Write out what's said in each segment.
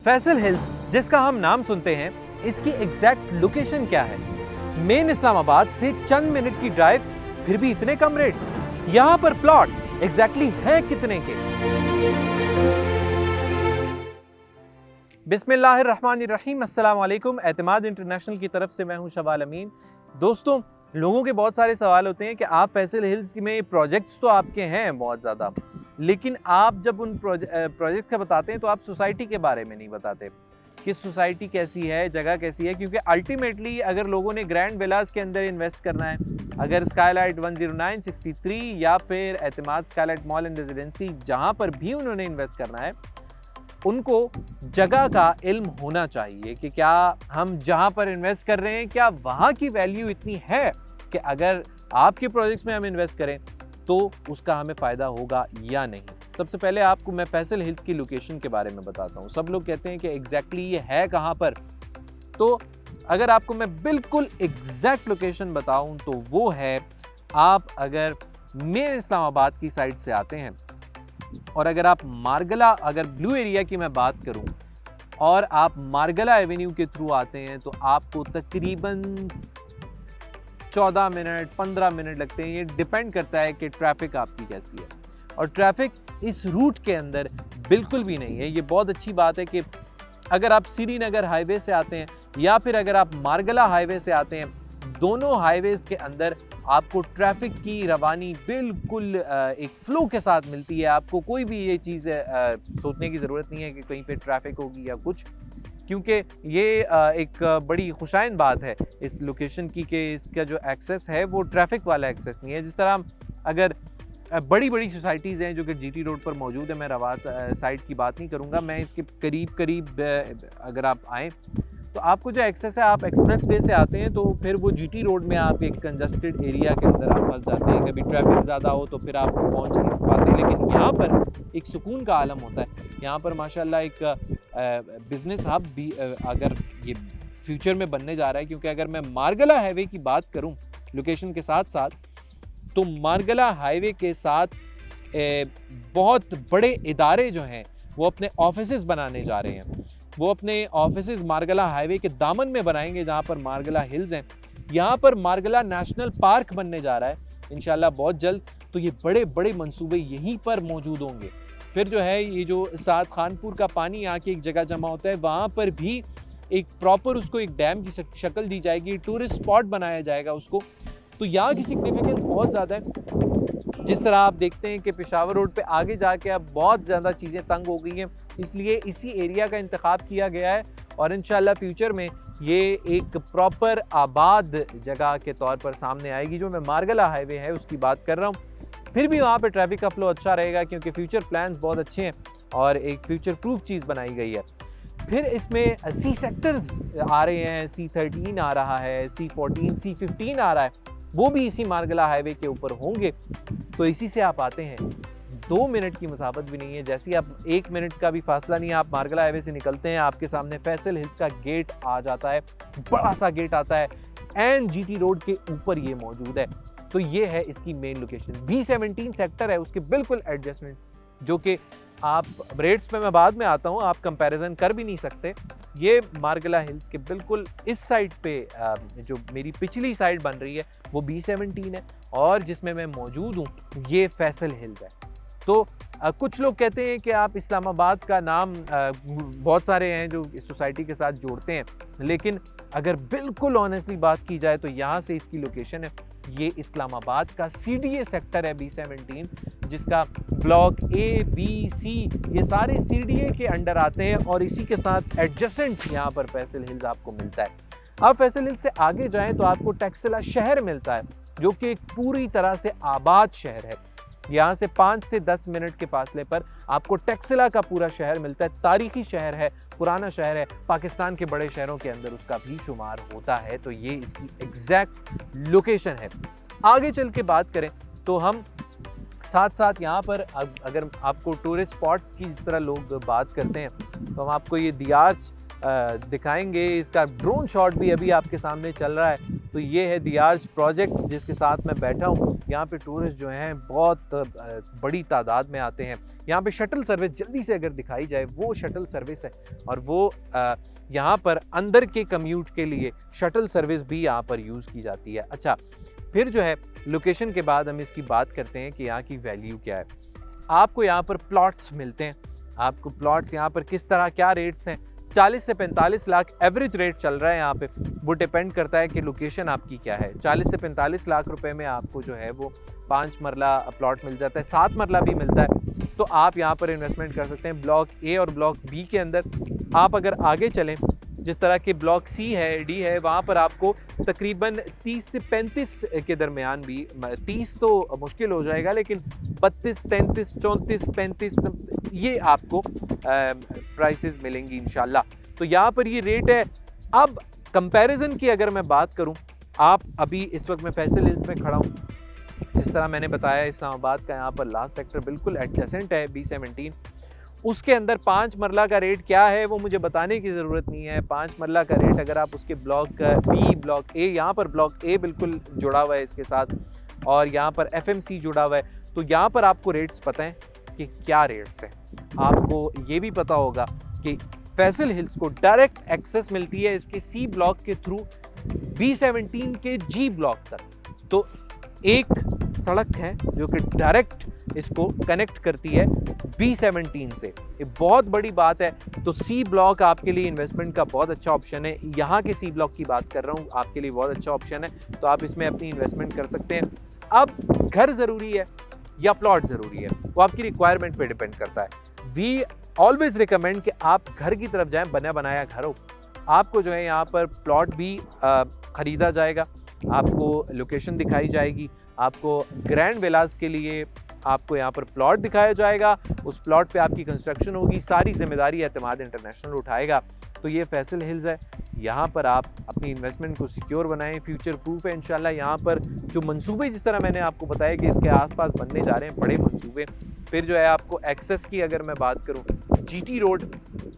Faisal hills जिसका हम नाम सुनते हैं, इसकी एग्जैक्ट लोकेशन क्या है? मेन इस्लामाबाद से चंद मिनट की ड्राइव, फिर भी इतने कम रेट्स। यहां पर प्लॉट्स एग्जैक्टली हैं कितने के? बिस्मिल्लाहिर्रहमानिर्रहीम, अस्सलाम वालेकुम। एतमाद इंटरनेशनल की तरफ से मैं हूं शवाल अमीन। दोस्तों, लोगों के बहुत सारे सवाल होते हैं कि आप फैसल हिल्स में प्रोजेक्ट्स तो आपके हैं बहुत ज़्यादा, लेकिन आप जब उन प्रोजेक्ट का बताते हैं तो आप सोसाइटी के बारे में नहीं बताते कि सोसाइटी कैसी है, जगह कैसी है। क्योंकि अल्टीमेटली अगर लोगों ने ग्रैंड विलास के अंदर इन्वेस्ट करना है, अगर स्काईलाइट 10963 या फिर एतमाद स्काईलाइट मॉल एंड रेजिडेंसी, जहाँ पर भी उन्होंने इन्वेस्ट करना है, उनको जगह का इल्म होना चाहिए कि क्या हम जहां पर इन्वेस्ट कर रहे हैं, क्या वहां की वैल्यू इतनी है कि अगर आपके प्रोजेक्ट्स में हम इन्वेस्ट करें तो उसका हमें फ़ायदा होगा या नहीं। सबसे पहले आपको मैं फैसल हिल्स की लोकेशन के बारे में बताता हूँ। सब लोग कहते हैं कि एग्जैक्टली ये है कहाँ पर, तो अगर आपको मैं बिल्कुल एग्जैक्ट लोकेशन बताऊँ तो वो है, आप अगर मेन इस्लामाबाद की साइड से आते हैं और अगर आप मारगला, अगर ब्लू एरिया की मैं बात करूं और आप मारगला एवेन्यू के थ्रू आते हैं तो आपको तकरीबन 14 मिनट 15 मिनट लगते हैं। ये डिपेंड करता है कि ट्रैफिक आपकी कैसी है, और ट्रैफिक इस रूट के अंदर बिल्कुल भी नहीं है। ये बहुत अच्छी बात है कि अगर आप श्रीनगर हाईवे से आते हैं या फिर अगर आप मारगला हाईवे से आते हैं, दोनों हाईवेज के अंदर आपको ट्रैफिक की रवानी बिल्कुल एक फ्लो के साथ मिलती है। आपको कोई भी ये चीज़ सोचने की ज़रूरत नहीं है कि कहीं पे ट्रैफिक होगी या कुछ, क्योंकि ये एक बड़ी खुशाइन बात है इस लोकेशन की कि इसका जो एक्सेस है वो ट्रैफिक वाला एक्सेस नहीं है। जिस तरह अगर बड़ी बड़ी सोसाइटीज़ हैं जो कि जीटी रोड पर मौजूद है, मैं रवात साइड की बात नहीं करूँगा, मैं इसके करीब अगर आप आएँ तो आपको जो एक्सेस है, आप एक्सप्रेस वे से आते हैं तो फिर वो जीटी रोड में आप एक कंजस्टेड एरिया के अंदर आप फंस जाते हैं। कभी ट्रैफिक ज़्यादा हो तो फिर आप पहुंच नहीं पाते। लेकिन यहाँ पर एक सुकून का आलम होता है। यहाँ पर माशाल्लाह एक बिज़नेस हब भी अगर ये फ्यूचर में बनने जा रहा है, क्योंकि अगर मैं मारगला हाईवे की बात करूँ लोकेशन के साथ साथ, तो मारगला हाईवे के साथ बहुत बड़े इदारे जो हैं वो अपने ऑफिसेज़ बनाने जा रहे हैं। वो अपने ऑफिसेज़ मारगला हाईवे के दामन में बनाएंगे जहाँ पर मारगला हिल्स हैं। यहाँ पर मारगला नेशनल पार्क बनने जा रहा है इंशाल्लाह बहुत जल्द। तो ये बड़े बड़े मंसूबे यहीं पर मौजूद होंगे। फिर जो है ये जो साथ खानपुर का पानी आके एक जगह जमा होता है, वहाँ पर भी एक प्रॉपर उसको एक डैम की शक्ल दी जाएगी, टूरिस्ट स्पॉट बनाया जाएगा उसको। तो यहाँ की सिग्निफिकेंस बहुत ज़्यादा है। जिस तरह आप देखते हैं कि पेशावर रोड पे आगे जाके अब बहुत ज़्यादा चीज़ें तंग हो गई हैं, इसलिए इसी एरिया का इंतखाब किया गया है और इंशाल्लाह फ्यूचर में ये एक प्रॉपर आबाद जगह के तौर पर सामने आएगी। जो मैं मारगला हाईवे है उसकी बात कर रहा हूँ, फिर भी वहाँ पे ट्रैफिक का फ्लो अच्छा रहेगा क्योंकि फ्यूचर प्लान्स बहुत अच्छे हैं और एक फ्यूचर प्रूफ चीज़ बनाई गई है। फिर इसमें सी सेक्टर्स आ रहे हैं, C13 आ रहा है, C14, C15 आ रहा है, वो भी इसी मारगला हाईवे के ऊपर होंगे। तो इसी से आप आते हैं, 2 मिनट की मसाफत भी नहीं है। जैसे ही आप 1 मिनट का भी फासला नहीं है, आप मारगला हाईवे से निकलते हैं, आपके सामने फैसल हिल्स का गेट आ जाता है, बड़ा सा गेट आता है एंड जीटी रोड के ऊपर ये मौजूद है। तो ये है इसकी मेन लोकेशन। B17 सेक्टर है उसके बिल्कुल एडजस्टमेंट, जो कि आप रेट्स पे मैं बाद में आता हूँ, आप कंपैरिजन कर भी नहीं सकते। ये मारगला हिल्स के बिल्कुल इस साइड पे जो मेरी पिछली साइड बन रही है वो B17 है और जिसमें मैं मौजूद हूँ ये फैसल हिल्स है। तो कुछ लोग कहते हैं कि आप इस्लामाबाद का नाम बहुत सारे हैं जो इस सोसाइटी के साथ जोड़ते हैं, लेकिन अगर बिल्कुल ऑनेस्टली बात की जाए तो यहाँ से इसकी लोकेशन है, ये इस्लामाबाद का CDA सेक्टर है B17, जिसका ब्लॉक A, B, C ये सारे CDA के अंडर आते हैं और इसी के साथ एडजेसेंट यहाँ पर फैसल हिल्स आपको मिलता है। आप फैसल हिल्स से आगे जाएं तो आपको टैक्सिला शहर मिलता है, जो कि एक पूरी तरह से आबाद शहर है। यहाँ से 5 से 10 मिनट के फासले पर आपको टैक्सिला का पूरा शहर मिलता है। तारीखी शहर है, पुराना शहर है, पाकिस्तान के बड़े शहरों के अंदर उसका भी शुमार होता है। तो ये इसकी एग्जैक्ट लोकेशन है। आगे चल के बात करें तो हम साथ साथ यहाँ पर अगर आपको टूरिस्ट स्पॉट्स की जिस तरह लोग बात करते हैं तो हम आपको ये दियाच दिखाएंगे। इसका ड्रोन शॉट भी अभी आपके सामने चल रहा है तो ये है दी आर्च प्रोजेक्ट जिसके साथ मैं बैठा हूँ। यहाँ पे टूरिस्ट जो हैं बहुत बड़ी तादाद में आते हैं। यहाँ पे शटल सर्विस जल्दी से अगर दिखाई जाए, वो शटल सर्विस है और वो यहाँ पर अंदर के कम्यूट के लिए शटल सर्विस भी यहाँ पर यूज़ की जाती है। अच्छा, फिर जो है लोकेशन के बाद हम इसकी बात करते हैं कि यहाँ की वैल्यू क्या है। आपको यहाँ पर प्लॉट्स मिलते हैं। आपको प्लॉट्स यहाँ पर किस तरह क्या रेट्स हैं, 40 से 45 लाख एवरेज रेट चल रहा है यहाँ पे। वो डिपेंड करता है कि लोकेशन आपकी क्या है। 40 से 45 लाख रुपए में आपको जो है वो 5 मरला प्लॉट मिल जाता है, 7 मरला भी मिलता है। तो आप यहाँ पर इन्वेस्टमेंट कर सकते हैं ब्लॉक ए और ब्लॉक बी के अंदर। आप अगर आगे चलें, जिस तरह के ब्लॉक सी है, डी है, वहाँ पर आपको तकरीबन 30 से 35 के दरमियान भी, 30 तो मुश्किल हो जाएगा, लेकिन 32, 33, 34, 35 ये आपको प्राइसेस मिलेंगी इंशाल्लाह। तो यहाँ पर ये रेट है। अब कंपैरिजन की अगर मैं बात करूँ, आप अभी इस वक्त मैं फैसल हिल्स में खड़ा हूँ। जिस तरह मैंने बताया, इस्लामाबाद का यहाँ पर लास्ट सेक्टर बिल्कुल एडजेसेंट है, B17। उसके अंदर 5 मरला का रेट क्या है वो मुझे बताने की ज़रूरत नहीं है। 5 मरला का रेट अगर आप उसके ब्लॉक बी, ब्लॉक ए, यहाँ पर ब्लॉक ए बिल्कुल जुड़ा हुआ है इसके साथ, और यहाँ पर FMC जुड़ा हुआ है, तो यहाँ पर आपको रेट्स पता है कि क्या रेट्स हैं। आपको ये भी पता होगा कि फैसल हिल्स को डायरेक्ट एक्सेस मिलती है इसके सी ब्लॉक के थ्रू B17 के G ब्लॉक तक। तो एक सड़क है जो कि डायरेक्ट इसको कनेक्ट करती है B17 से। ये बहुत बड़ी बात है। तो सी ब्लॉक आपके लिए इन्वेस्टमेंट का बहुत अच्छा ऑप्शन है। यहाँ के सी ब्लॉक की बात कर रहा हूँ, आपके लिए बहुत अच्छा ऑप्शन है, तो आप इसमें अपनी इन्वेस्टमेंट कर सकते हैं। अब घर ज़रूरी है या प्लॉट ज़रूरी है, वो आपकी रिक्वायरमेंट पे डिपेंड करता है। वी ऑलवेज रिकमेंड कि आप घर की तरफ जाएं, बना बनाया घर हो। आपको जो है यहाँ पर प्लॉट भी ख़रीदा जाएगा, आपको लोकेशन दिखाई जाएगी, आपको ग्रैंड विलास के लिए आपको यहाँ पर प्लॉट दिखाया जाएगा, उस प्लॉट पे आपकी कंस्ट्रक्शन होगी, सारी जिम्मेदारी एतमाद इंटरनेशनल उठाएगा। तो ये फैसल हिल्स है, यहाँ पर आप अपनी इन्वेस्टमेंट को सिक्योर बनाएं, फ्यूचर प्रूफ है इंशाल्लाह। यहाँ पर जो मंसूबे, जिस तरह मैंने आपको बताया कि इसके आसपास बनने जा रहे हैं बड़े मंसूबे। फिर जो है आपको एक्सेस की अगर मैं बात करूँ, GT रोड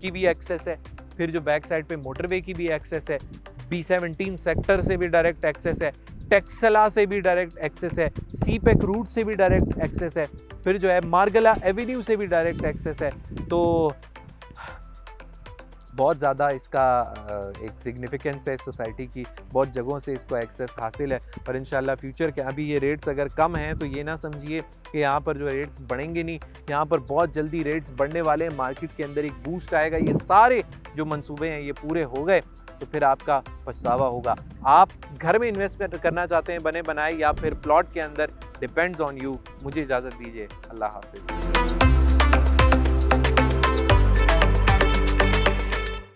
की भी एक्सेस है, फिर जो बैक साइड पे मोटरवे की भी एक्सेस है, B17 सेक्टर से भी डायरेक्ट एक्सेस है, टेक्सला से भी डायरेक्ट एक्सेस है, सीपेक रूट से भी डायरेक्ट एक्सेस है, फिर जो है मार्गला एवेन्यू से भी डायरेक्ट एक्सेस है। तो बहुत ज़्यादा इसका एक सिग्निफिकेंस है सोसाइटी की, बहुत जगहों से इसको एक्सेस हासिल है। और इंशाल्लाह फ्यूचर के अभी ये रेट्स अगर कम हैं तो ये ना समझिए कि यहाँ पर जो रेट्स बढ़ेंगे नहीं, यहाँ पर बहुत जल्दी रेट्स बढ़ने वाले हैं। मार्केट के अंदर एक बूस्ट आएगा, ये सारे जो मंसूबे हैं ये पूरे हो गए तो फिर आपका पछतावा होगा। आप घर में इन्वेस्टमेंट करना चाहते हैं बने बनाए, या फिर प्लॉट के अंदर, डिपेंड्स ऑन यू। मुझे इजाज़त दीजिए, अल्लाह हाफिज़।